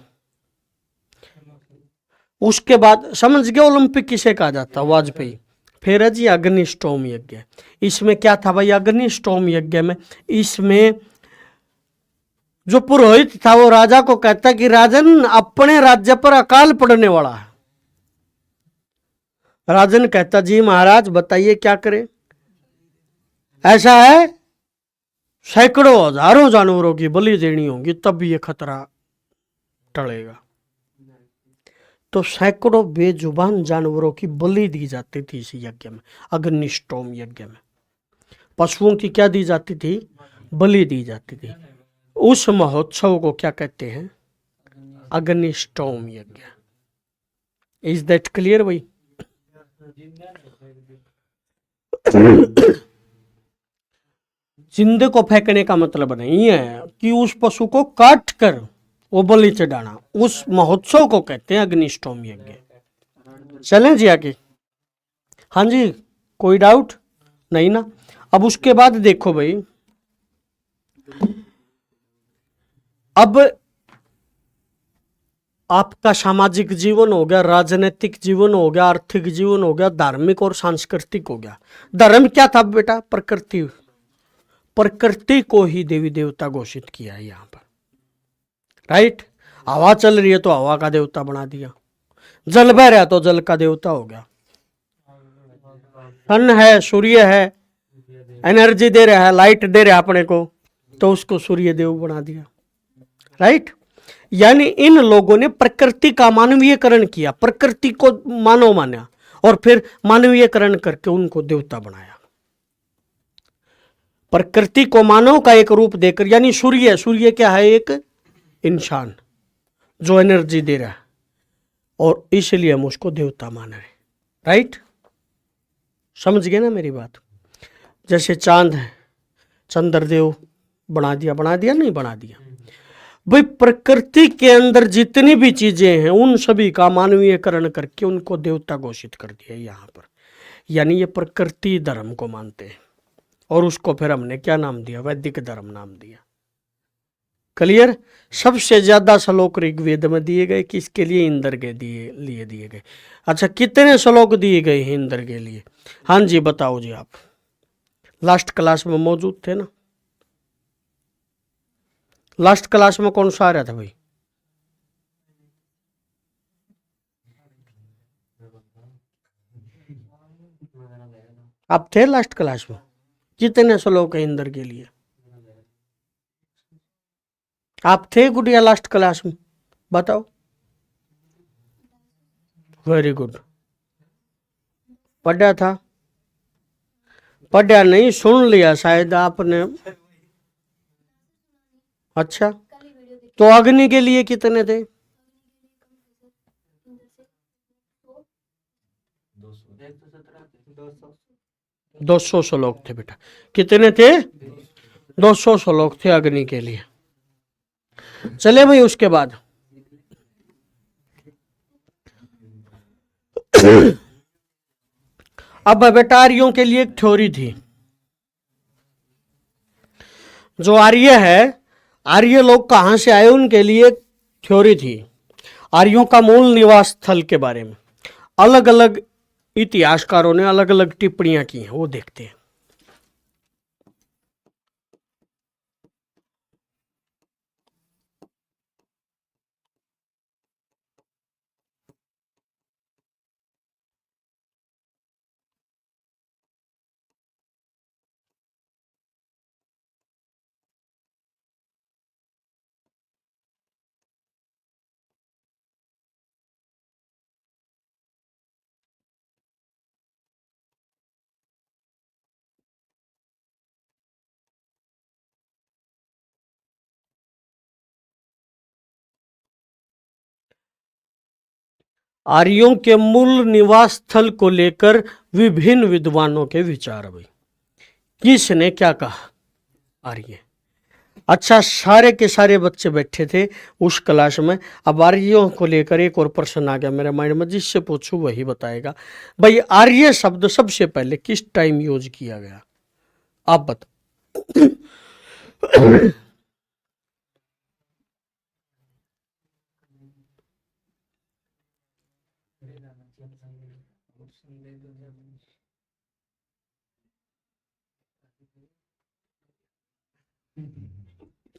उसके बाद समझ गए ओलंपिक किसे कहा जाता, वाजपेयी। फिर है जी अग्निस्टोम यज्ञ। इसमें क्या था भाई, अग्निस्टोम यज्ञ में, इसमें जो पुरोहित था वो राजा को कहता कि राजन अपने राज्य पर अकाल पड़ने वाला है। राजन कहता जी महाराज बताइए क्या करें। ऐसा है सैकड़ों हजारों जानवरों की बलि देनी होगी तब ये खतरा टलेगा। तो सैकड़ों बेजुबान जानवरों की बलि दी जाती थी इस यज्ञ में, अग्निस्टोम यज्ञ में। पशुओं की क्या दी जाती थी, बलि दी जाती थी। उस महोत्सव को क्या कहते हैं, अग्निस्टोम यज्ञ। इज दैट क्लियर भाई? जिंदे को फेंकने का मतलब नहीं है कि उस पशु को काट कर वो बलि चढ़ाना, उस महोत्सव को कहते हैं अग्निस्टोम यज्ञ। चलें जी आगे। हाँ जी, कोई डाउट नहीं ना। अब उसके बाद देखो भाई, अब आपका सामाजिक जीवन हो गया, राजनीतिक जीवन हो गया, आर्थिक जीवन हो गया, धार्मिक और सांस्कृतिक हो गया। धर्म क्या था बेटा, प्रकृति। प्रकृति को ही देवी देवता घोषित किया है यहां पर। राइट, हवा चल रही है तो हवा का देवता बना दिया, जल बह रहा है तो जल का देवता हो गया, सन है, सूर्य है, एनर्जी दे रहा है, लाइट दे रहा है अपने को, तो उसको सूर्य देव बना दिया। राइट, यानी इन लोगों ने प्रकृति का मानवीयकरण किया, प्रकृति को मानव माना और फिर मानवीयकरण करके उनको देवता बनाया। प्रकृति को मानव का एक रूप देकर, यानी सूर्य, सूर्य क्या है, एक इंसान जो एनर्जी दे रहा है, और इसलिए हम उसको देवता मान रहे। राइट, समझ गए ना मेरी बात? जैसे चांद है, चंद्रदेव बना दिया नहीं बना दिया भाई। प्रकृति के अंदर जितनी भी चीजें हैं उन सभी का मानवीयकरण करके उनको देवता घोषित कर दिया यहाँ पर। यानी ये प्रकृति धर्म को मानते हैं, और उसको फिर हमने क्या नाम दिया, वैदिक धर्म नाम दिया। क्लियर? सबसे ज्यादा श्लोक ऋग्वेद में दिए गए किसके लिए, इंद्र के लिए दिए गए। अच्छा, कितने श्लोक दिए गए हैं इंद्र के लिए? हाँ जी बताओ जी, आप लास्ट क्लास में मौजूद थे ना? लास्ट क्लास में कौन सा आ रहा था भाई? आप थे लास्ट क्लास में? कितने श्लोक है इंद्र के लिए? आप थे गुड़िया लास्ट क्लास में? बताओ। वेरी गुड, पढ़ा था? पढ़ा नहीं, सुन लिया शायद आपने। अच्छा, तो अग्नि के लिए कितने थे? 200 श्लोक थे बेटा। कितने थे? 200 श्लोक थे अग्नि के लिए। चले भाई, उसके बाद अब बेटा आर्यों के लिए एक थ्योरी थी, जो आर्य है, आर्य लोग कहाँ से आए उनके लिए थ्योरी थी। आर्यों का मूल निवास स्थल के बारे में अलग अलग इतिहासकारों ने अलग अलग टिप्पणियां की हैं, वो देखते हैं। आर्यों के मूल निवास स्थल को लेकर विभिन्न विद्वानों के विचार भाई। किसने क्या कहा? आर्य। अच्छा, सारे के सारे बच्चे बैठे थे उस क्लास में। अब आर्यों को लेकर एक और प्रश्न आ गया मेरे माइंड में, जिससे पूछूं वही बताएगा। भाई आर्य शब्द सबसे पहले किस टाइम यूज किया गया, आप बताओ।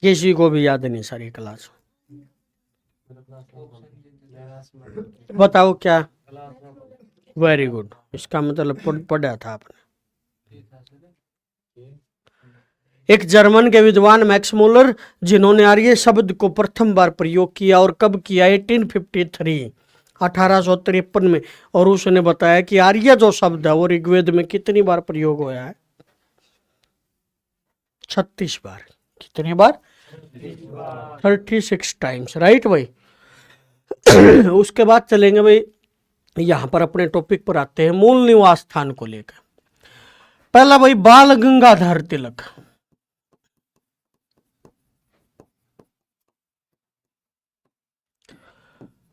किसी को भी याद नहीं सारी क्लास। बताओ क्या? वेरी गुड, इसका मतलब पढ़ा था आपने। एक जर्मन के विद्वान मैक्स मूलर, जिन्होंने आर्य शब्द को प्रथम बार प्रयोग किया, और कब किया? 1853, 1853 में। और उसने बताया कि आर्य जो शब्द है वो ऋग्वेद में कितनी बार प्रयोग हुआ है? 36 बार। कितनी बार? 36 टाइम्स, राइट भाई। उसके बाद चलेंगे भाई, यहां पर अपने टॉपिक पर आते हैं मूल निवास स्थान को लेकर। पहला भाई बाल गंगाधर तिलक।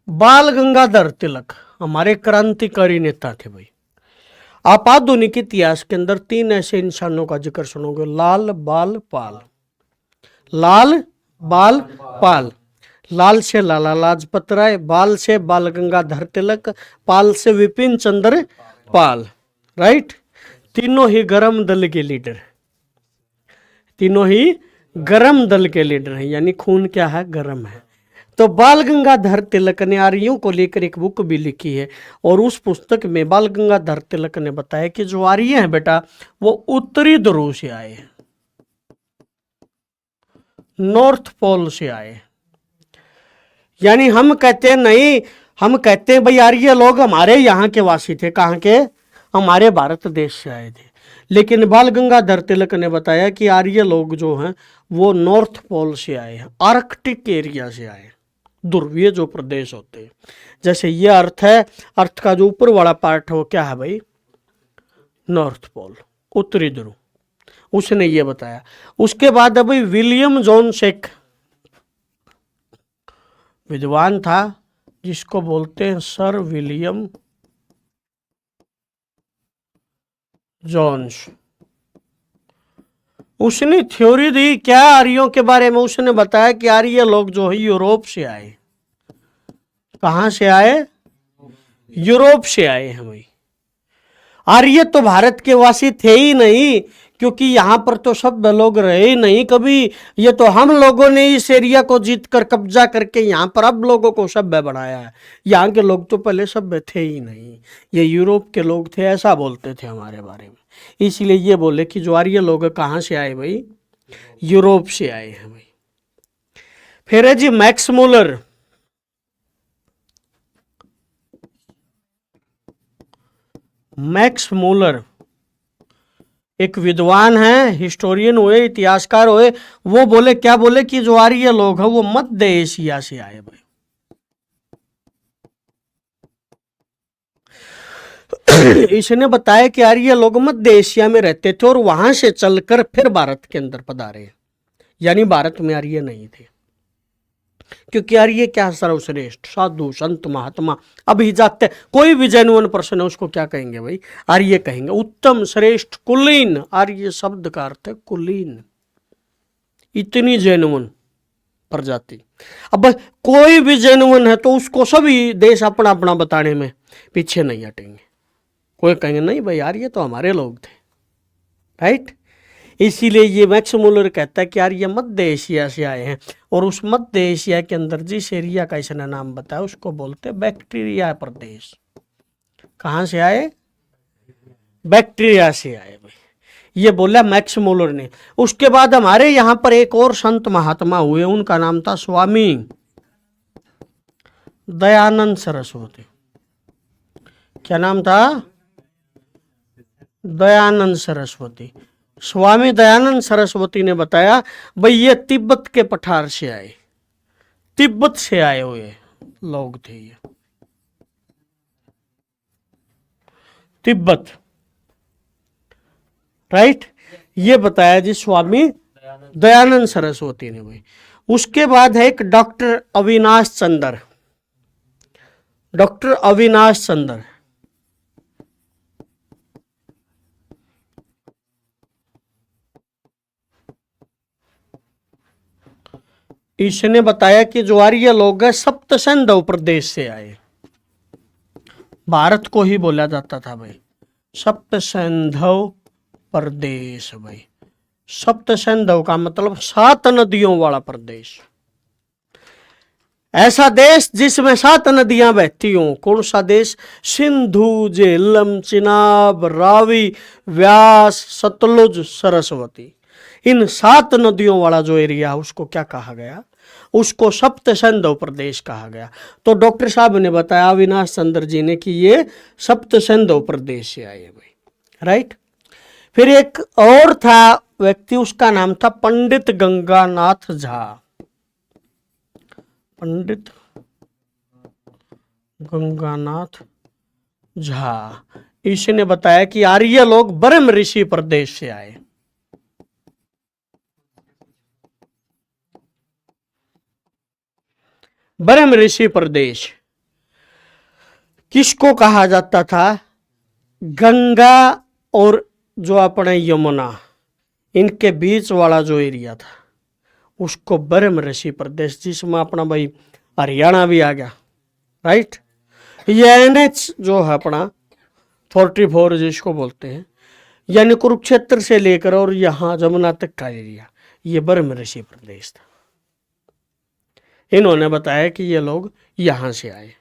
बाल गंगाधर तिलक हमारे क्रांतिकारी नेता थे भाई। आप आधुनिक इतिहास के अंदर 3 ऐसे इंसानों का जिक्र सुनोगे, लाल बाल पाल। लाल बाल पाल। लाल से लाला लाजपत राय, बाल से बाल गंगाधर तिलक, पाल से विपिन चंद्र पाल, राइट। तीनों ही गरम दल के लीडर, तीनों ही गरम दल के लीडर हैं, यानी खून क्या है? गरम है। तो बाल गंगाधर तिलक ने आर्यों को लेकर एक बुक भी लिखी है, और उस पुस्तक में बाल गंगाधर तिलक ने बताया कि जो आर्य हैं बेटा, वो उत्तरी ध्रुव से आए हैं, नॉर्थ पोल से आए। यानी हम कहते हैं नहीं, हम कहते हैं भाई आर्य लोग हमारे यहाँ के वासी थे। कहाँ के? हमारे भारत देश से आए थे। लेकिन बाल गंगाधर तिलक ने बताया कि आर्य लोग जो हैं वो नॉर्थ पोल से आए हैं, आर्कटिक एरिया से आए, ध्रुवीय जो प्रदेश होते हैं। जैसे ये अर्थ है, अर्थ का जो ऊपर वाला पार्ट है वो क्या है भाई? नॉर्थ पोल, उत्तरी ध्रुव। उसने ये बताया। उसके बाद अभी विलियम जॉन शेक विद्वान था, जिसको बोलते हैं सर विलियम जॉन्स। उसने थ्योरी दी क्या आर्यों के बारे में? उसने बताया कि आर्य लोग जो है यूरोप से आए। कहां से आए? यूरोप से आए हैं भाई। आर्य तो भारत के वासी थे ही नहीं, क्योंकि यहां पर तो सब लोग रहे ही नहीं कभी। ये तो हम लोगों ने इस एरिया को जीत कर कब्जा करके यहां पर अब लोगों को सभ्य बनाया है। यहाँ के लोग तो पहले सभ्य थे ही नहीं, ये यूरोप के लोग थे, ऐसा बोलते थे हमारे बारे में। इसलिए ये बोले कि जो आर्य लोग कहाँ से आए भाई? यूरोप से आए हैं भाई। फिर है जी मैक्स मूलर। मैक्स मूलर एक विद्वान है, हिस्टोरियन हुए, इतिहासकार हुए। वो बोले क्या? बोले कि जो आर्य लोग हैं वो मध्य एशिया से आए भाई। इसने बताया कि आर्य लोग मध्य एशिया में रहते थे और वहां से चलकर फिर भारत के अंदर पधारे, यानी भारत में आर्य नहीं थे। क्योंकि आर्य क्या? सर्वश्रेष्ठ साधु संत महात्मा अभिजात्य। कोई भी जेन्युइन पर्सन है उसको क्या कहेंगे भाई? आर्य कहेंगे। उत्तम श्रेष्ठ कुलीन, आर्य शब्द का अर्थ है कुलीन। इतनी जेनुइन प्रजाति। अब कोई भी जेनुइन है तो उसको सभी देश अपना अपना बताने में पीछे नहीं हटेंगे। कोई कहेंगे नहीं भाई यार ये तो हमारे लोग थे, राइट। इसीलिए ये मैक्स मुलर कहता है कि यार ये मध्य एशिया से आए हैं, और उस मध्य एशिया के अंदर जिस एरिया का इसने नाम बताया उसको बोलते हैं बैक्टीरिया प्रदेश। कहाँ से आए? बैक्टीरिया से आए भाई, ये बोला मैक्स मुलर ने। उसके बाद हमारे यहाँ पर एक और संत महात्मा हुए, उनका नाम था स्वामी दयानंद सरस्वती। क्या नाम था? दयानंद सरस्वती। स्वामी दयानंद सरस्वती ने बताया भाई ये तिब्बत के पठार से आए, तिब्बत से आए हुए लोग थे ये, तिब्बत, राइट। ये बताया जी स्वामी दयानंद सरस्वती ने भाई। उसके बाद है एक डॉक्टर अविनाश चंद्र। डॉक्टर अविनाश चंद्र, इसने बताया कि जो आर्य लोग हैं सप्त सिंधु प्रदेश से आए। भारत को ही बोला जाता था भाई सप्त सिंधु प्रदेश। भाई सप्त सिंधु का मतलब 7 नदियों वाला प्रदेश, ऐसा देश जिसमें 7 नदियां बहती हों। कौन सा देश? सिंधु, झेलम, चिनाब, रावी, व्यास, सतलुज, सरस्वती। इन 7 नदियों वाला जो एरिया उसको क्या कहा गया? उसको सप्त सिंधु प्रदेश कहा गया। तो डॉक्टर साहब ने बताया अविनाश चंद्र जी ने कि ये सप्त सिंधु प्रदेश से आए भाई, राइट। फिर एक और था व्यक्ति, उसका नाम था पंडित गंगानाथ झा। पंडित गंगानाथ झा, इसने बताया कि आर्य लोग ब्रह्म ऋषि प्रदेश से आए। ब्रह्म ऋषि प्रदेश किसको कहा जाता था? गंगा और जो अपने यमुना इनके बीच वाला जो एरिया था उसको ब्रह्म ऋषि प्रदेश, जिसमें अपना भाई हरियाणा भी आ गया, राइट। ये NH जो है अपना 44 जिसको बोलते हैं, यानी कुरुक्षेत्र से लेकर और यहाँ जमुना तक का एरिया, ये ब्रह्म ऋषि प्रदेश था। इन्होंने बताया कि ये लोग यहां से आए।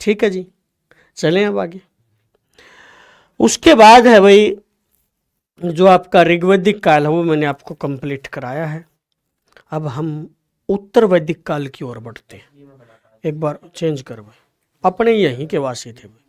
ठीक है जी, चलें अब आगे। उसके बाद है भाई जो आपका ऋग्वैदिक काल है वो मैंने आपको कंप्लीट कराया है। अब हम उत्तर वैदिक काल की ओर बढ़ते हैं। एक बार चेंज कर भाई, अपने यहीं के वासी थे भाई।